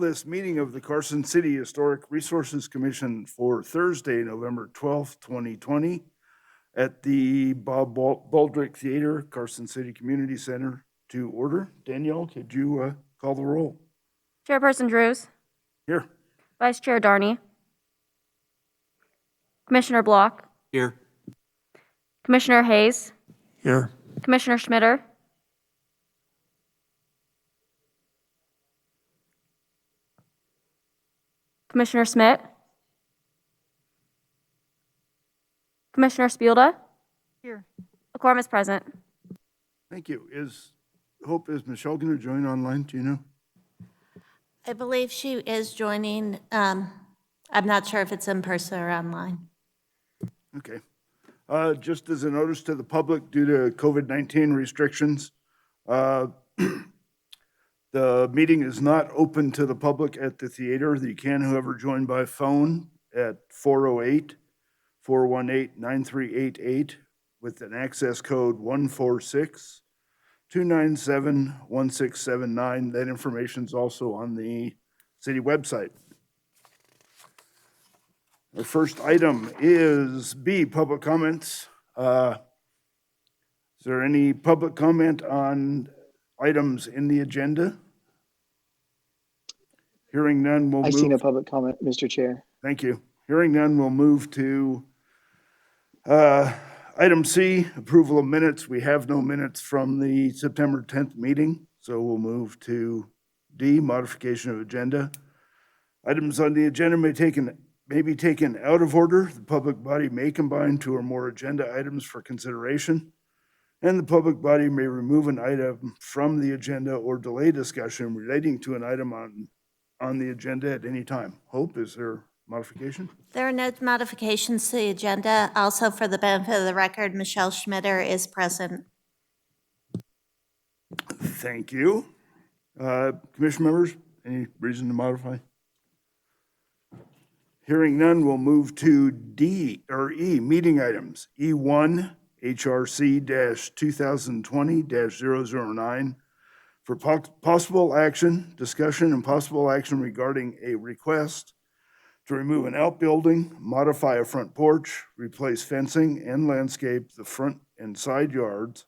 this meeting of the Carson City Historic Resources Commission for Thursday, November 12th, 2020 at the Bob Baldrick Theater, Carson City Community Center to order. Danielle, could you call the roll? Chairperson Drews. Here. Vice Chair Darney. Commissioner Block. Here. Commissioner Hayes. Here. Commissioner Schmitter. Commissioner Smith. Commissioner Spielda. Here. A quorum is present. Thank you. Is Michelle going to join online? Do you know? I believe she is joining. I'm not sure if it's in person or online. Okay. Just as a notice to the public, due to COVID-19 restrictions, the meeting is not open to the public at the theater. You can, however, join by phone at 408-418-9388 with an access code 146-297-1679. That information is also on the city website. The first item is B, public comments. Is there any public comment on items in the agenda? Hearing none, we'll move. I see no public comment, Mr. Chair. Thank you. Hearing none, we'll move to item C, approval of minutes. We have no minutes from the September 10th meeting, so we'll move to D, modification of agenda. Items on the agenda may be taken out of order. The public body may combine two or more agenda items for consideration, and the public body may remove an item from the agenda or delay discussion relating to an item on the agenda at any time. Hope, is there modification? There are no modifications to the agenda. Also, for the benefit of the record, Michelle Schmitter is present. Thank you. Commission members, any reason to modify? Hearing none, we'll move to D or E, meeting items. E1, HRC-2020-009 for possible action, discussion and possible action regarding a request to remove an outbuilding, modify a front porch, replace fencing and landscape the front and side yards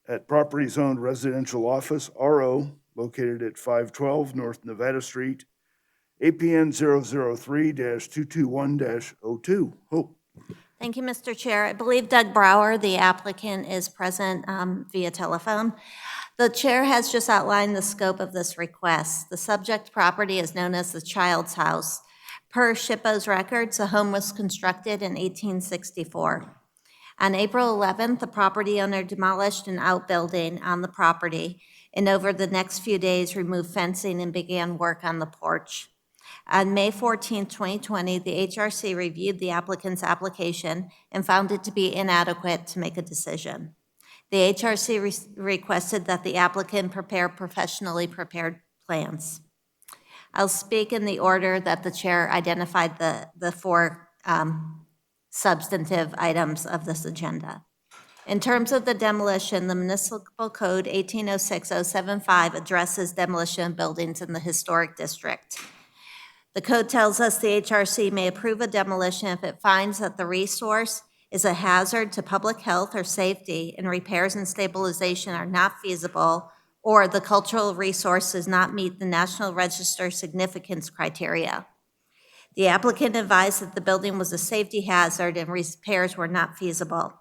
at property zoned residential office, RO, located at 512 North Nevada Street, APN 003-221-02. Hope. Thank you, Mr. Chair. I believe Doug Brower, the applicant, is present via telephone. The chair has just outlined the scope of this request. The subject property is known as the Child's House. Per SHPO's records, the home was constructed in 1864. On April 11th, the property owner demolished an outbuilding on the property and over the next few days removed fencing and began work on the porch. On May 14, 2020, the HRC reviewed the applicant's application and found it to be inadequate to make a decision. The HRC requested that the applicant prepare professionally prepared plans. I'll speak in the order that the chair identified the four substantive items of this agenda. In terms of the demolition, the Municipal Code 1806-075 addresses demolition of buildings in the historic district. The code tells us the HRC may approve a demolition if it finds that the resource is a hazard to public health or safety and repairs and stabilization are not feasible, or the cultural resource does not meet the National Register significance criteria. The applicant advised that the building was a safety hazard and repairs were not feasible.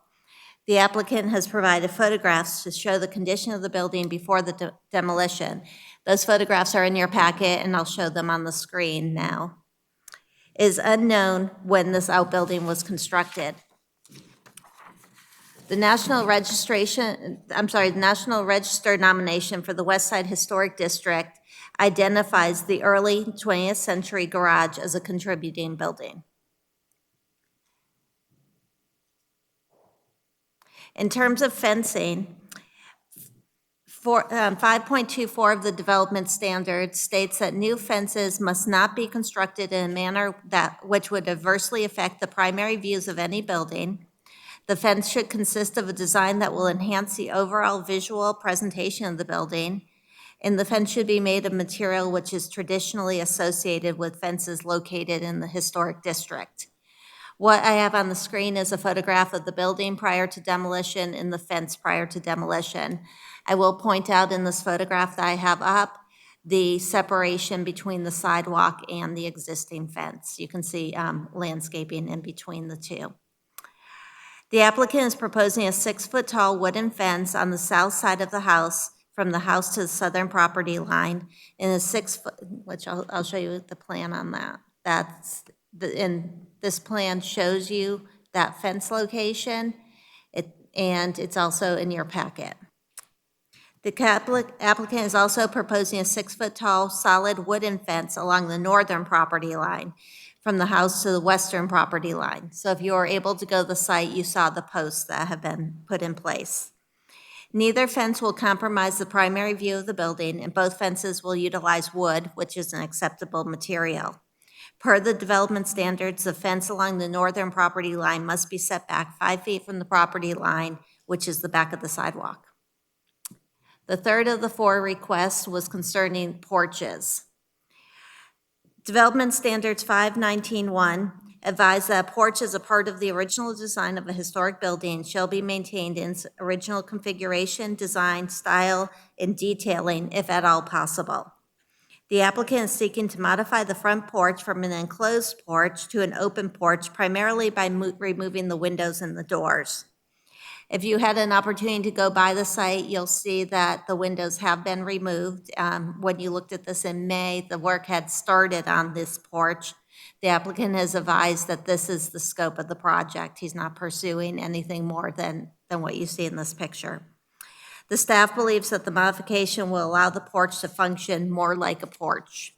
The applicant has provided photographs to show the condition of the building before the demolition. Those photographs are in your packet, and I'll show them on the screen now. It is unknown when this outbuilding was constructed. The National Register nomination for the West Side Historic District identifies the early 20th century garage as a contributing building. In terms of fencing, 5.24 of the development standards states that new fences must not be constructed in a manner which would adversely affect the primary views of any building. The fence should consist of a design that will enhance the overall visual presentation of the building. and the fence should be made of material which is traditionally associated with fences located in the historic district. What I have on the screen is a photograph of the building prior to demolition and the fence prior to demolition. I will point out in this photograph that I have up the separation between the sidewalk and the existing fence. You can see landscaping in between the two. The applicant is proposing a 6-foot-tall wooden fence on the south side of the house from the house to the southern property line, and a 6-foot, which I'll show you the plan on that. And this plan shows you that fence location, and it's also in your packet. The applicant is also proposing a 6-foot-tall solid wooden fence along the northern property line from the house to the western property line. So if you are able to go to the site, you saw the posts that have been put in place. Neither fence will compromise the primary view of the building, and both fences will utilize wood, which is an acceptable material. Per the development standards, the fence along the northern property line must be set back 5 feet from the property line, which is the back of the sidewalk. The third of the 4 requests was concerning porches. Development Standards 519-1 advise that a porch is a part of the original design of a historic building and shall be maintained in its original configuration, design, style, and detailing, if at all possible. The applicant is seeking to modify the front porch from an enclosed porch to an open porch, primarily by removing the windows and the doors. If you had an opportunity to go by the site, you'll see that the windows have been removed. When you looked at this in May, the work had started on this porch. The applicant has advised that this is the scope of the project. He's not pursuing anything more than what you see in this picture. The staff believes that the modification will allow the porch to function more like a porch.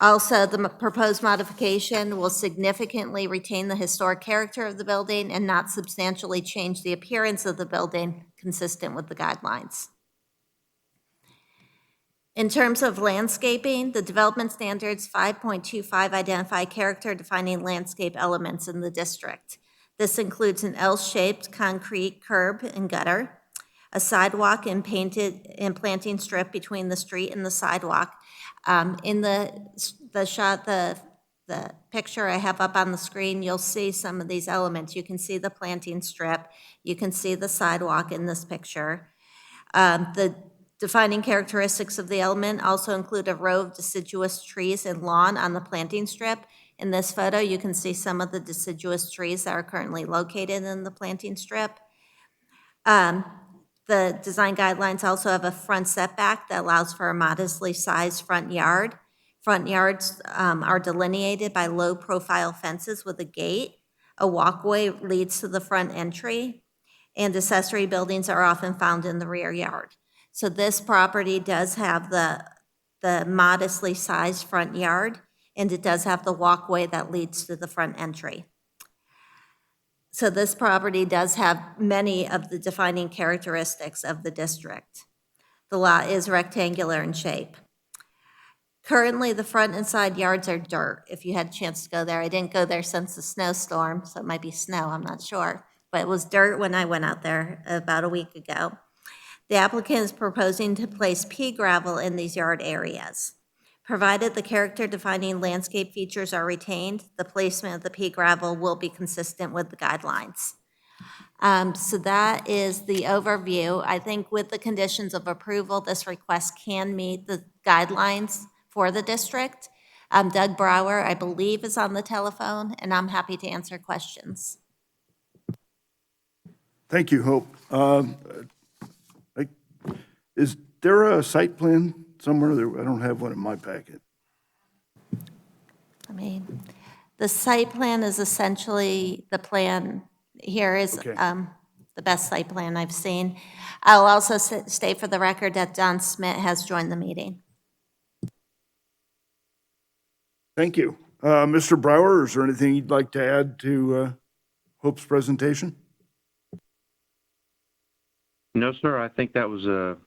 Also, the proposed modification will significantly retain the historic character of the building and not substantially change the appearance of the building, consistent with the guidelines. In terms of landscaping, the development standards 5.25 identify character-defining landscape elements in the district. This includes an L-shaped concrete curb and gutter, a sidewalk and planting strip between the street and the sidewalk. In the shot, the picture I have up on the screen, you'll see some of these elements. You can see the planting strip. You can see the sidewalk in this picture. The defining characteristics of the element also include a row of deciduous trees and lawn on the planting strip. In this photo, you can see some of the deciduous trees that are currently located in the planting strip. The design guidelines also have a front setback that allows for a modestly sized front yard. Front yards are delineated by low-profile fences with a gate. A walkway leads to the front entry, and accessory buildings are often found in the rear yard. So this property does have the modestly sized front yard, and it does have the walkway that leads to the front entry. So this property does have many of the defining characteristics of the district. The lot is rectangular in shape. Currently, the front and side yards are dirt. If you had a chance to go there, I didn't go there since the snowstorm, so it might be snow, I'm not sure. But it was dirt when I went out there about a week ago. The applicant is proposing to place pea gravel in these yard areas. Provided the character-defining landscape features are retained, the placement of the pea gravel will be consistent with the guidelines. So that is the overview. I think with the conditions of approval, this request can meet the guidelines for the district. Doug Brower, I believe, is on the telephone, and I'm happy to answer questions. Thank you, Hope. Is there a site plan somewhere there? I don't have one in my packet. The site plan is essentially the plan. Here is Okay. the best site plan I've seen. I'll also state for the record that Don Smith has joined the meeting. Thank you. Mr. Brower, is there anything you'd like to add to Hope's presentation? No, sir. I think that was a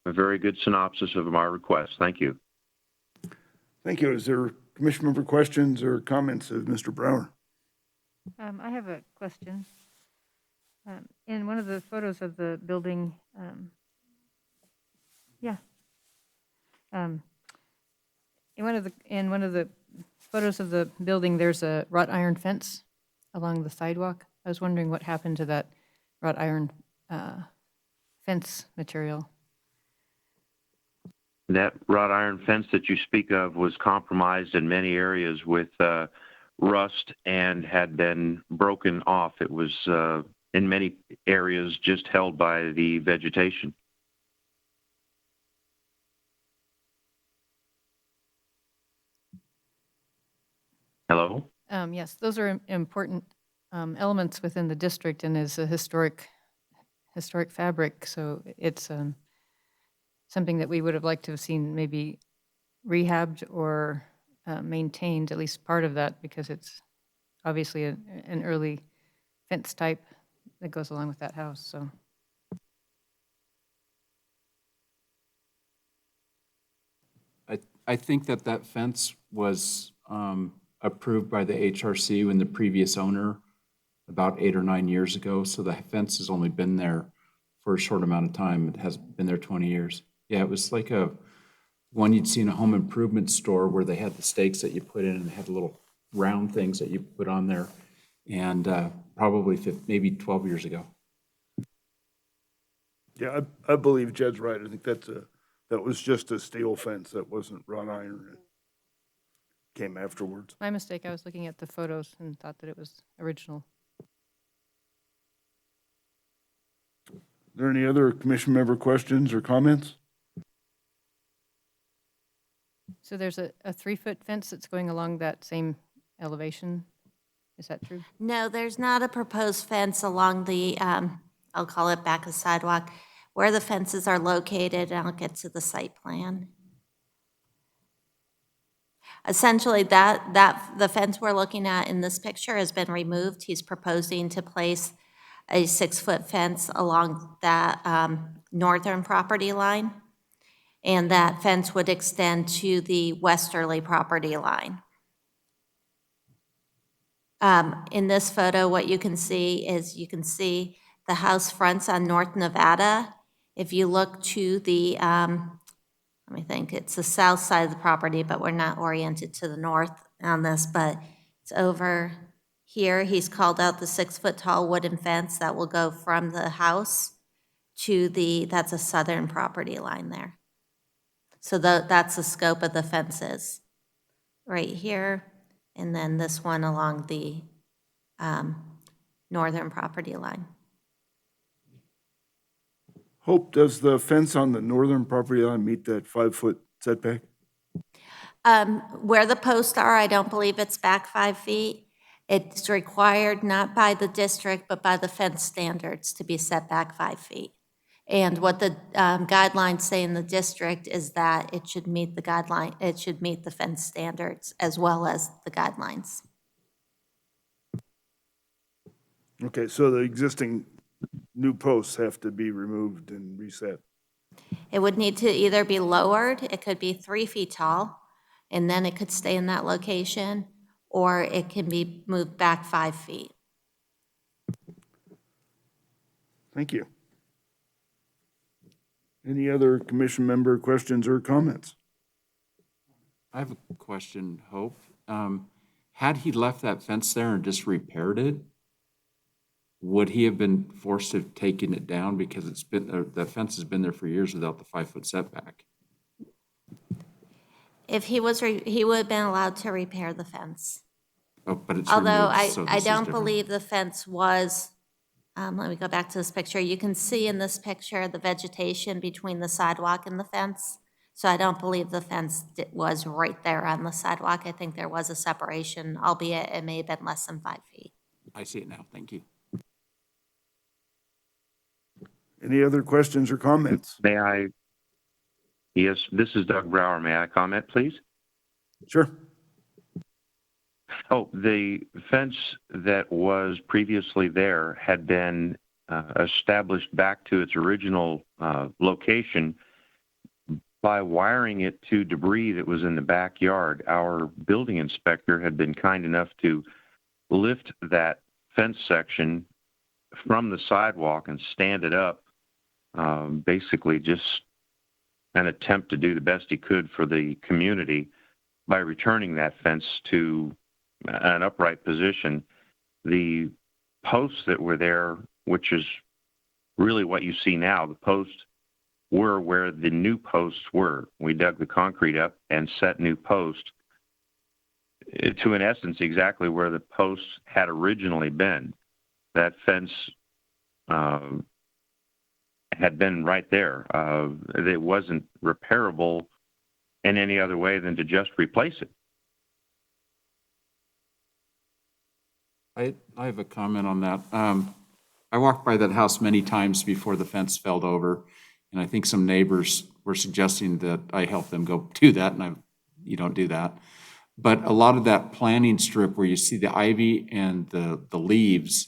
very good synopsis of my request. Thank you. Thank you. Is there commission member questions or comments of Mr. Brower? I have a question. In one of the photos of the building, Um, in one of the photos of the building, there's a wrought iron fence along the sidewalk. I was wondering what happened to that wrought iron fence material. That wrought iron fence that you speak of was compromised in many areas with rust and had been broken off. It was in many areas just held by the vegetation. Hello? Yes, those are important elements within the district and is a historic fabric. So it's something that we would have liked to have seen maybe rehabbed or maintained, at least part of that, because it's obviously an early fence type that goes along with that house. So I think that fence was approved by the HRC when the previous owner about 8 or 9 years ago. So the fence has only been there for a short amount of time. It has been there 20 years. Yeah, it was like one you'd see in a home improvement store where they had the stakes that you put in and they had little round things that you put on there. And probably maybe 12 years ago. Yeah, I believe Jed's right. I think that was just a steel fence. That wasn't wrought iron. It came afterwards. my mistake, I was looking at the photos and thought that it was original. Are there any other commission member questions or comments? So there's a 3-foot fence that's going along that same elevation. Is that true? No, there's not a proposed fence along the, I'll call it back of sidewalk, where the fences are located, and I'll get to the site plan. Essentially, the fence we're looking at in this picture has been removed. He's proposing to place a 6-foot fence along that northern property line, and that fence would extend to the westerly property line. In this photo, what you can see is the house fronts on North Nevada. If you look to the, let me think, it's the south side of the property, but we're not oriented to the north on this, but it's over here. He's called out the 6-foot tall wooden fence that will go from the house to that's a southern property line there. So that's the scope of the fences, right here, and then this one along the northern property line. Hope, does the fence on the northern property line meet that 5-foot setback? Where the posts are, I don't believe it's back 5 feet. It's required not by the district, but by the fence standards to be set back 5 feet. And what the guidelines say in the district is that it should meet the guideline, it should meet the fence standards as well as the guidelines. Okay, so the existing new posts have to be removed and reset. It would need to either be lowered, it could be 3 feet tall, and then it could stay in that location, or it can be moved back 5 feet. Thank you. Any other commission member questions or comments? I have a question, Hope. Had he left that fence there and just repaired it, would he have been forced to taking it down because the fence has been there for years without the 5-foot setback? If he was, he would have been allowed to repair the fence. Oh, but it's Although removed, so I this is don't different. believe the fence was, let me go back to this picture. You can see in this picture the vegetation between the sidewalk and the fence. So I don't believe the fence was right there on the sidewalk. I think there was a separation, albeit it may have been less than 5 feet. I see it now. Thank you. Any other questions or comments? May I? Yes, this is Doug Brower. May I comment, please? Sure. Oh, the fence that was previously there had been established back to its original location by wiring it to debris that was in the backyard. Our building inspector had been kind enough to lift that fence section from the sidewalk and stand it up, basically just an attempt to do the best he could for the community by returning that fence to an upright position. The posts that were there, which is really what you see now, the posts were where the new posts were. We dug the concrete up and set new posts to, in essence, exactly where the posts had originally been. That fence had been right there. It wasn't repairable in any other way than to just replace it. I have a comment on that. I walked by that house many times before the fence fell over, and I think some neighbors were suggesting that I help them go do that, and you don't do that. But a lot of that planting strip where you see the ivy and the leaves,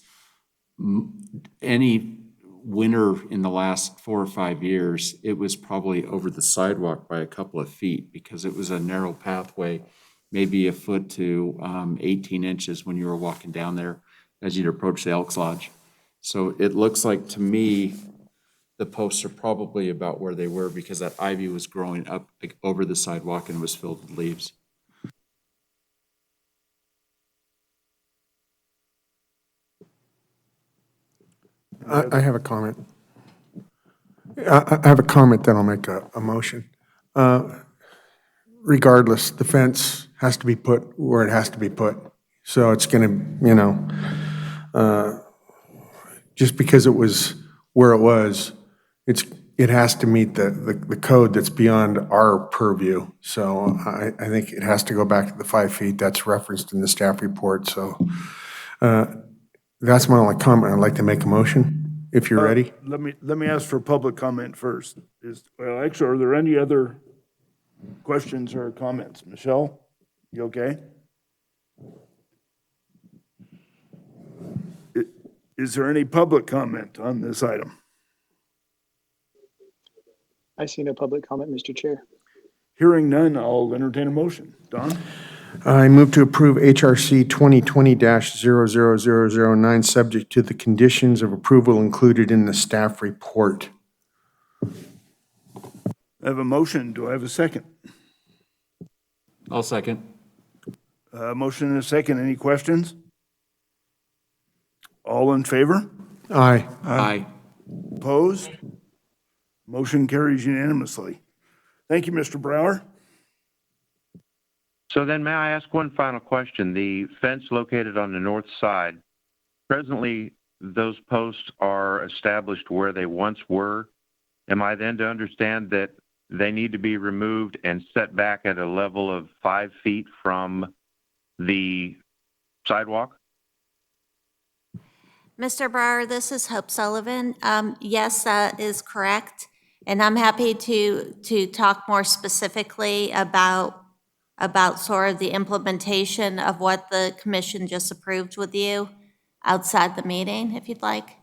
any winter in the last 4 or 5 years, it was probably over the sidewalk by a couple of feet because it was a narrow pathway, maybe a foot to 18 inches when you were walking down there as you'd approach the Elks Lodge. So it looks like to me, the posts are probably about where they were because that ivy was growing up over the sidewalk and was filled with leaves. I have a comment. I have a comment, then I'll make a motion. Regardless, the fence has to be put where it has to be put. So it's going to, just because it was where it was, it has to meet the code that's beyond our purview. So I think it has to go back to the 5 feet that's referenced in the staff report. So that's my only comment. I'd like to make a motion, if you're ready. Let me ask for public comment first. Well, actually, are there any other questions or comments? Michelle, you okay? Is there any public comment on this item? I see no public comment, Mr. Chair. Hearing none, I'll entertain a motion. Don? I move to approve HRC 2020-00009, subject to the conditions of approval included in the staff report. I have a motion. Do I have a second? I'll second. Motion and a second. Any questions? All in favor? Aye. Aye. Opposed? Motion carries unanimously. Thank you, Mr. Brower. So then may I ask one final question? The fence located on the north side, presently those posts are established where they once were. Am I then to understand that they need to be removed and set back at a level of 5 feet from the sidewalk? Mr. Brower, this is Hope Sullivan. Yes, that is correct. And I'm happy to talk more specifically about sort of the implementation of what the commission just approved with you outside the meeting, if you'd like.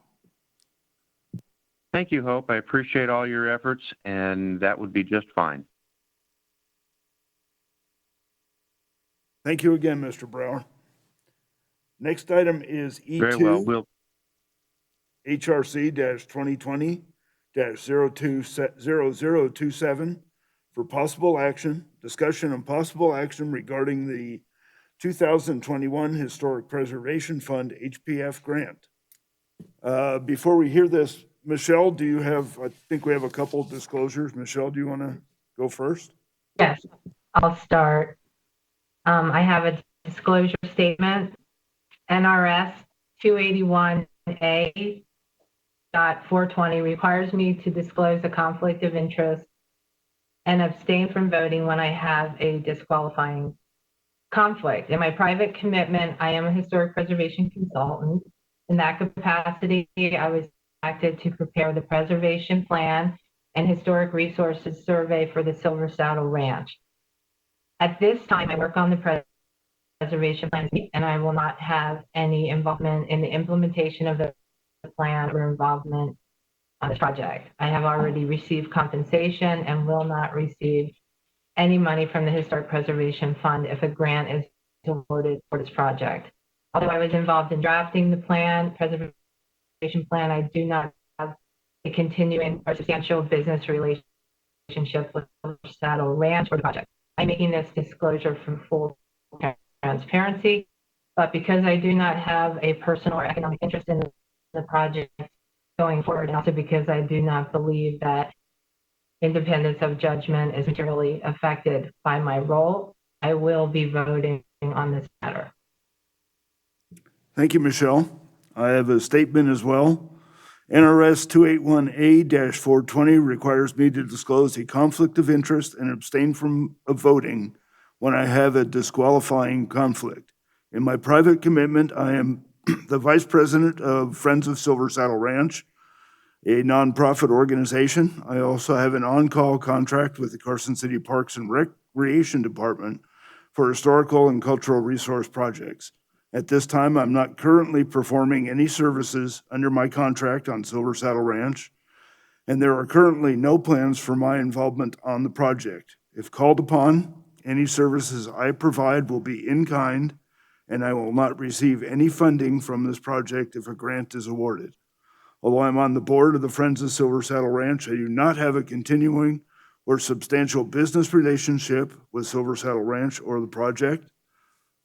Thank you, Hope. I appreciate all your efforts, and that would be just fine. Thank you again, Mr. Brower. Next item is E2. Very well. HRC-2020-0027 for possible action, discussion and possible action regarding the 2021 Historic Preservation Fund HPF grant. Before we hear this, Michelle, I think we have a couple of disclosures. Michelle, do you want to go first? Yes, I'll start. I have a disclosure statement. NRS 281A.420 requires me to disclose a conflict of interest and abstain from voting when I have a disqualifying conflict. In my private commitment, I am a historic preservation consultant. In that capacity, I was acted to prepare the preservation plan and historic resources survey for the Silver Saddle Ranch. At this time, I work on the preservation plan, and I will not have any involvement in the implementation of the plan or involvement on this project. I have already received compensation and will not receive any money from the Historic Preservation Fund if a grant is awarded for this project. Although I was involved in drafting the preservation plan, I do not have a continuing or substantial business relationship relationship with Saddle Ranch or the project. I'm making this disclosure for full transparency, but because I do not have a personal or economic interest in the project going forward, and also because I do not believe that independence of judgment is materially affected by my role, I will be voting on this matter. Thank you, Michelle. I have a statement as well. NRS 281A-420 requires me to disclose a conflict of interest and abstain from voting when I have a disqualifying conflict. In my private commitment, I am the Vice President of Friends of Silver Saddle Ranch, a nonprofit organization. I also have an on-call contract with the Carson City Parks and Recreation Department for historical and cultural resource projects. At this time, I'm not currently performing any services under my contract on Silver Saddle Ranch, and there are currently no plans for my involvement on the project. If called upon, any services I provide will be in kind, and I will not receive any funding from this project if a grant is awarded. Although I'm on the board of the Friends of Silver Saddle Ranch, I do not have a continuing or substantial business relationship with Silver Saddle Ranch or the project.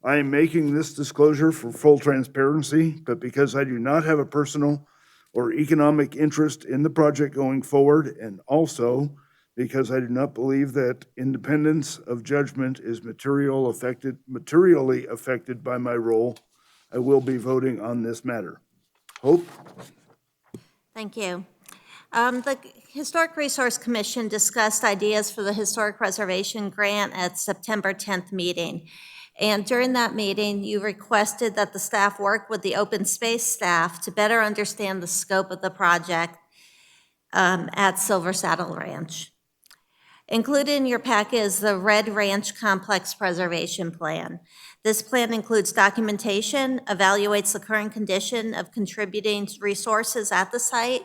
I am making this disclosure for full transparency, but because I do not have a personal or economic interest in the project going forward, and also because I do not believe that independence of judgment is materially affected by my role, I will be voting on this matter. Hope? Thank you. The Historic Resource Commission discussed ideas for the Historic Preservation Grant at September 10th meeting. And during that meeting, you requested that the staff work with the open space staff to better understand the scope of the project at Silver Saddle Ranch. Included in your packet is the Red Ranch Complex Preservation Plan. This plan includes documentation, evaluates the current condition of contributing resources at the site,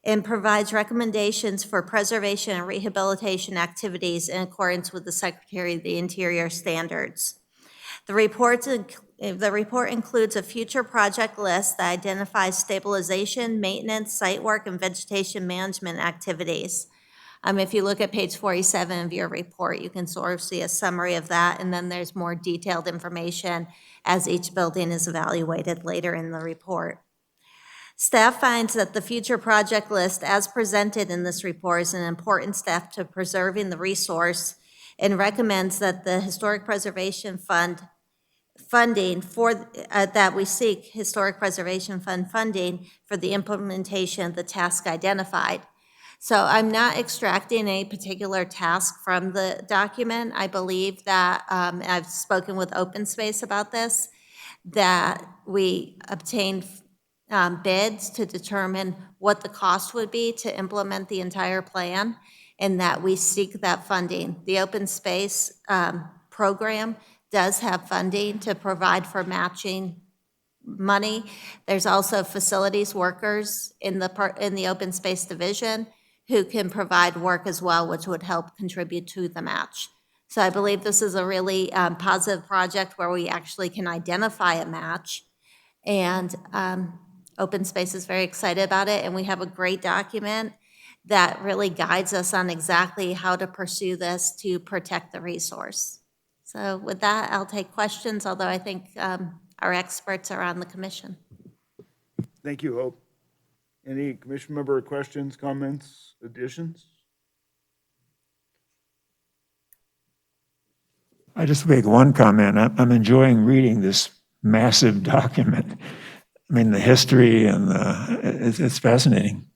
and provides recommendations for preservation and rehabilitation activities in accordance with the Secretary of the Interior standards. The report includes a future project list that identifies stabilization, maintenance, site work, and vegetation management activities. If you look at page 47 of your report, you can sort of see a summary of that, and then there's more detailed information as each building is evaluated later in the report. Staff finds that the future project list as presented in this report is an important step to preserving the resource and recommends that the Historic Preservation Fund funding for, that we seek Historic Preservation Fund funding for the implementation of the task identified. So I'm not extracting a particular task from the document. I believe that, I've spoken with Open Space about this, that we obtained bids to determine what the cost would be to implement the entire plan, and that we seek that funding. The Open Space program does have funding to provide for matching money. There's also facilities workers in the Open Space Division who can provide work as well, which would help contribute to the match. So I believe this is a really positive project where we actually can identify a match, and Open Space is very excited about it, and we have a great document that really guides us on exactly how to pursue this to protect the resource. So with that, I'll take questions, although I think our experts are on the commission. Thank you, Hope. Any commission member questions, comments, additions? I just make one comment. I'm enjoying reading this massive document. I mean, the history and it's fascinating.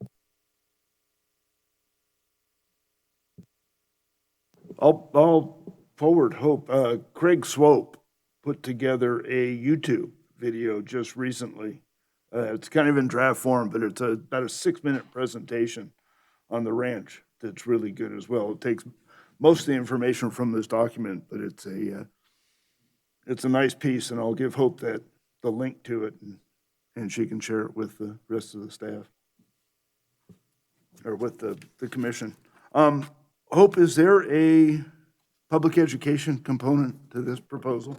I'll forward Hope. Craig Swope put together a YouTube video just recently. It's kind of in draft form, but it's about a 6-minute presentation on the ranch that's really good as well. It takes most of the information from this document, but it's a nice piece, and I'll give Hope the link to it, and she can share it with the rest of the staff, or with the commission. Hope, is there a public education component to this proposal?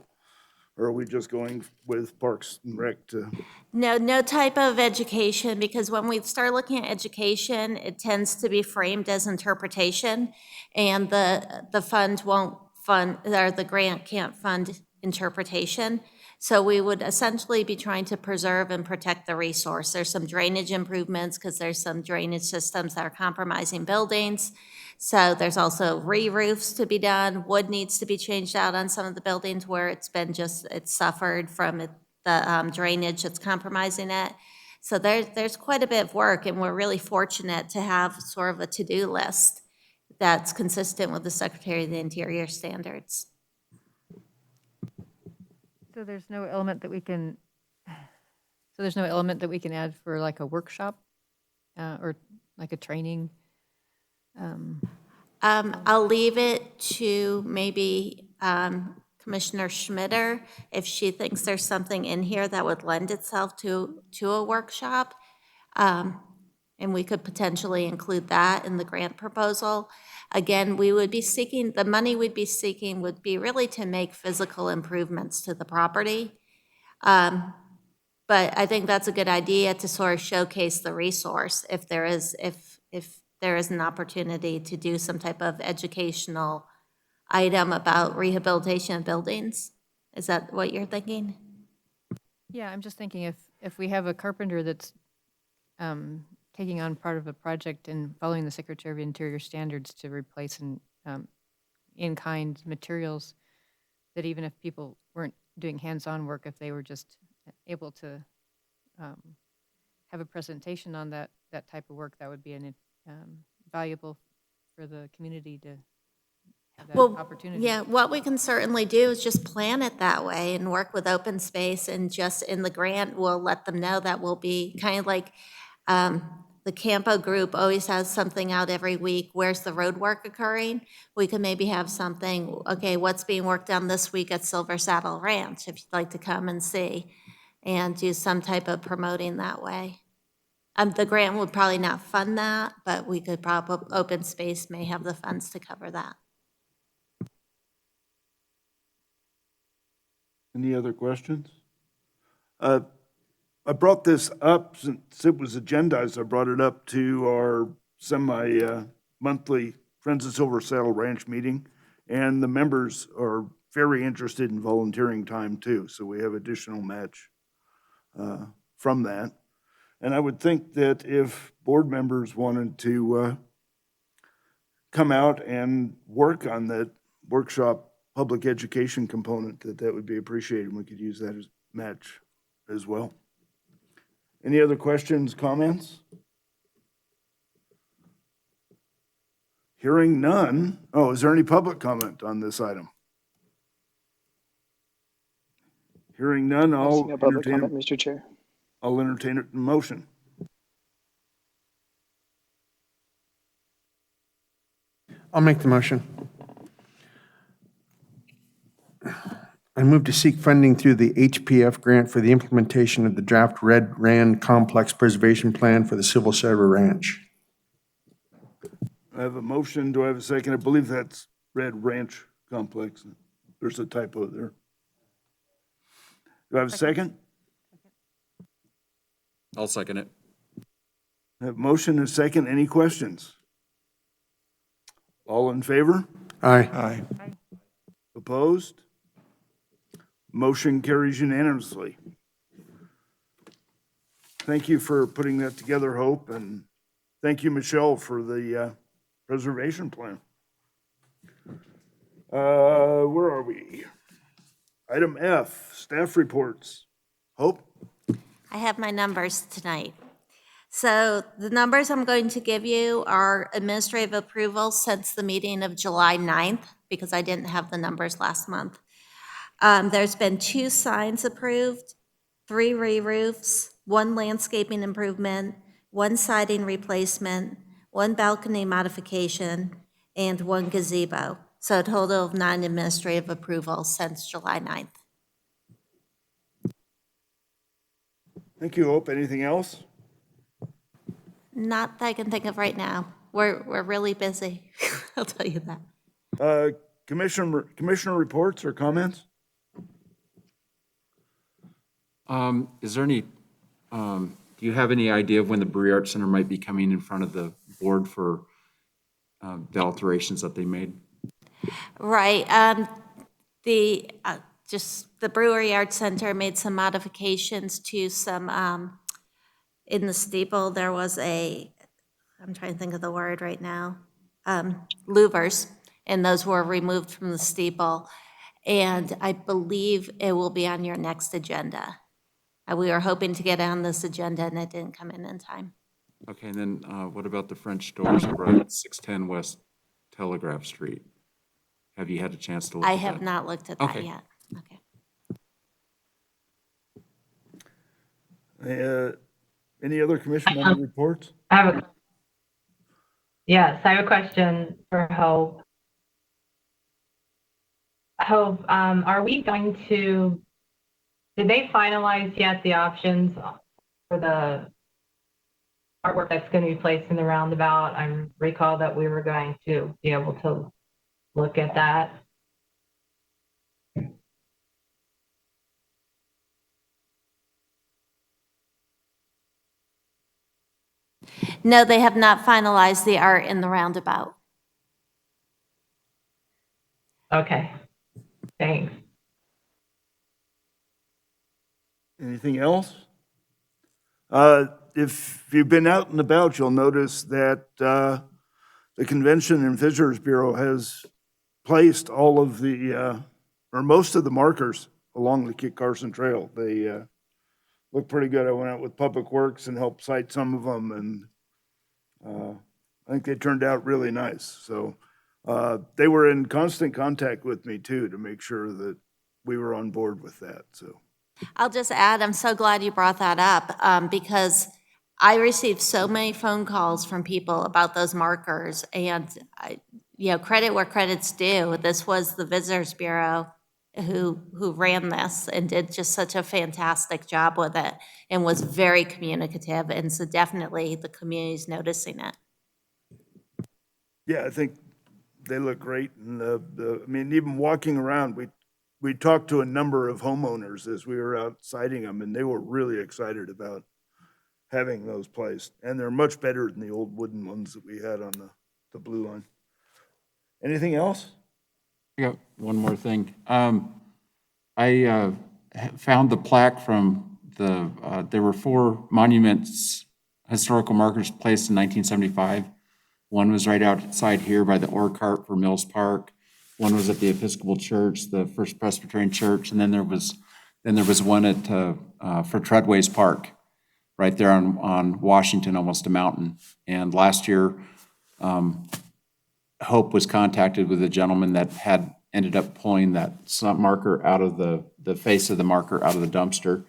Or are we just going with Parks and Rec to, No type of education, because when we start looking at education, it tends to be framed as interpretation, and the fund won't fund, or the grant can't fund interpretation. So we would essentially be trying to preserve and protect the resource. There's some drainage improvements, because there's some drainage systems that are compromising buildings. So there's also re-roofs to be done. Wood needs to be changed out on some of the buildings where it's suffered from the drainage that's compromising it. So there's quite a bit of work, and we're really fortunate to have sort of a to-do list that's consistent with the Secretary of the Interior standards. So there's no element that we can, so there's no element that we can add for like a workshop or like a training? I'll leave it to maybe Commissioner Schmitter, if she thinks there's something in here that would lend itself to a workshop. And we could potentially include that in the grant proposal. Again, we would be seeking, the money we'd be seeking would be really to make physical improvements to the property. But I think that's a good idea to sort of showcase the resource if there is an opportunity to do some type of educational item about rehabilitation of buildings. Is that what you're thinking? Yeah, I'm just thinking if we have a carpenter that's taking on part of a project and following the Secretary of Interior standards to replace in-kind materials, that even if people weren't doing hands-on work, if they were just able to have a presentation on that type of work, that would be valuable for the community to have that opportunity. Yeah, what we can certainly do is just plan it that way and work with open space, and just in the grant, we'll let them know that we'll be kind of like the Campo group always has something out every week. Where's the road work occurring? We could maybe have something, okay, what's being worked on this week at Silver Saddle Ranch, if you'd like to come and see, and do some type of promoting that way. The grant would probably not fund that, but we could probably, open space may have the funds to cover that. any other questions? I brought this up since it was agendized. I brought it up to our semi-monthly Friends of Silver Saddle Ranch meeting, and the members are very interested in volunteering time too, so we have additional match from that. And I would think that if board members wanted to come out and work on that workshop public education component, that would be appreciated, and we could use that as match as well. Any other questions, comments? Hearing none. Oh, is there any public comment on this item? Hearing none, I see no public comment, Mr. Chair. I'll entertain a motion. I'll make the motion. I move to seek funding through the HPF grant for the implementation of the draft Red Rand Complex Preservation Plan for the Silver Saddle Ranch. I have a motion. Do I have a second? I believe that's Red Ranch Complex. There's a typo there. Do I have a second? I'll second it. I have a motion and a second. Any questions? All in favor? Aye. Aye. Opposed? Motion carries unanimously. Thank you for putting that together, Hope, and thank you, Michelle, for the preservation plan. Where are we? Item F, staff reports. Hope? I have my numbers tonight. So the numbers I'm going to give you are administrative approvals since the meeting of July 9th, because I didn't have the numbers last month. There's been 2 signs approved, 3 re-roofs, 1 landscaping improvement, 1 siding replacement, 1 balcony modification, and 1 gazebo. So a total of 9 administrative approvals since July 9th. Thank you, Hope. Anything else? Not that I can think of right now. We're really busy, I'll tell you that. Commissioner reports or comments? Is there any, do you have any idea of when the Brewery Arts Center might be coming in front of the board for the alterations that they made? Right, the Brewery Arts Center made some modifications to some, in the steeple, there was I'm trying to think of the word right now, louvers, and those were removed from the steeple. And I believe it will be on your next agenda. We were hoping to get on this agenda and it didn't come in time. Okay, and then what about the French doors over at 610 West Telegraph Street? Have you had a chance to look at I that? have not looked at that Okay. yet. Okay. Any other commission member reports? Yes, I have a question for Hope. Hope, are we going to, did they finalize yet the options for the artwork that's going to be placed in the roundabout? I recall that we were going to be able to look at that. No, they have not finalized the art in the roundabout. Okay, thanks. Anything else? If you've been out and about, you'll notice that the Convention and Visitors Bureau has placed all of the, or most of the markers along the Kit Carson Trail. They look pretty good. I went out with Public Works and helped site some of them, and I think they turned out really nice. So they were in constant contact with me too, to make sure that we were on board with that, so. I'll just add, I'm so glad you brought that up, because I received so many phone calls from people about those markers, and credit where credit's due. This was the Visitors Bureau who ran this and did just such a fantastic job with it and was very communicative, and so definitely the community's noticing it. Yeah, I think they look great, and I mean, even walking around, we talked to a number of homeowners as we were out sighting them, and they were really excited about having those placed. And they're much better than the old wooden ones that we had on the blue line. Anything else? I got one more thing. I found the plaque from there were 4 monuments, historical markers placed in 1975. One was right outside here by the ore cart for Mills Park. One was at the Episcopal Church, the First Presbyterian Church, and then there was one at for Treadways Park, right there on Washington, almost a mountain. And last year, Hope was contacted with a gentleman that had ended up pulling that marker out of the face of the marker out of the dumpster.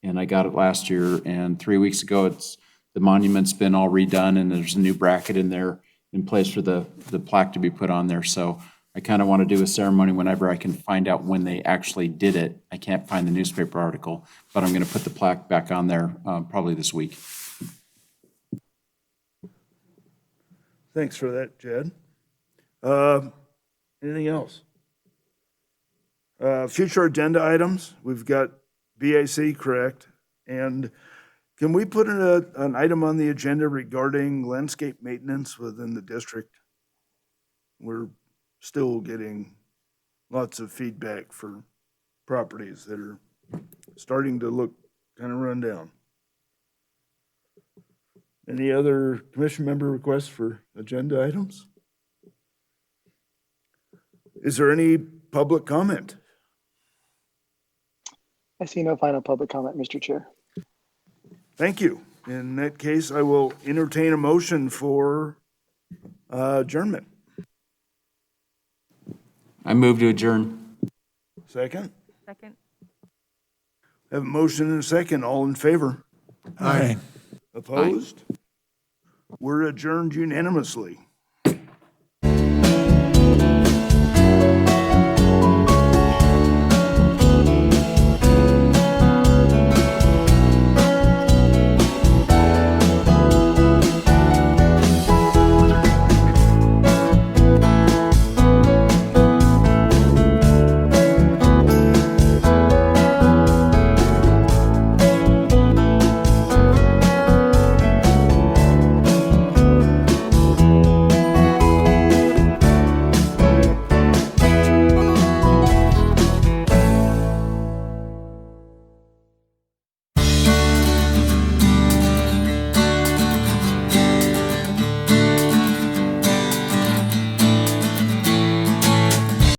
And I got it last year, and 3 weeks ago, the monument's been all redone, and there's a new bracket in there in place for the plaque to be put on there. So I kind of want to do a ceremony whenever I can find out when they actually did it. I can't find the newspaper article, but I'm going to put the plaque back on there probably this week. Thanks for that, Jed. Anything else? Future agenda items, we've got BAC, correct? And can we put an item on the agenda regarding landscape maintenance within the district? We're still getting lots of feedback for properties that are starting to look kind of run down. Any other commission member requests for agenda items? Is there any public comment? I see no final public comment, Mr. Chair. Thank you. In that case, I will entertain a motion for adjournment. I move to adjourn. Second? Second. Have a motion and a second. All in favor? Aye. Opposed? We're adjourned unanimously.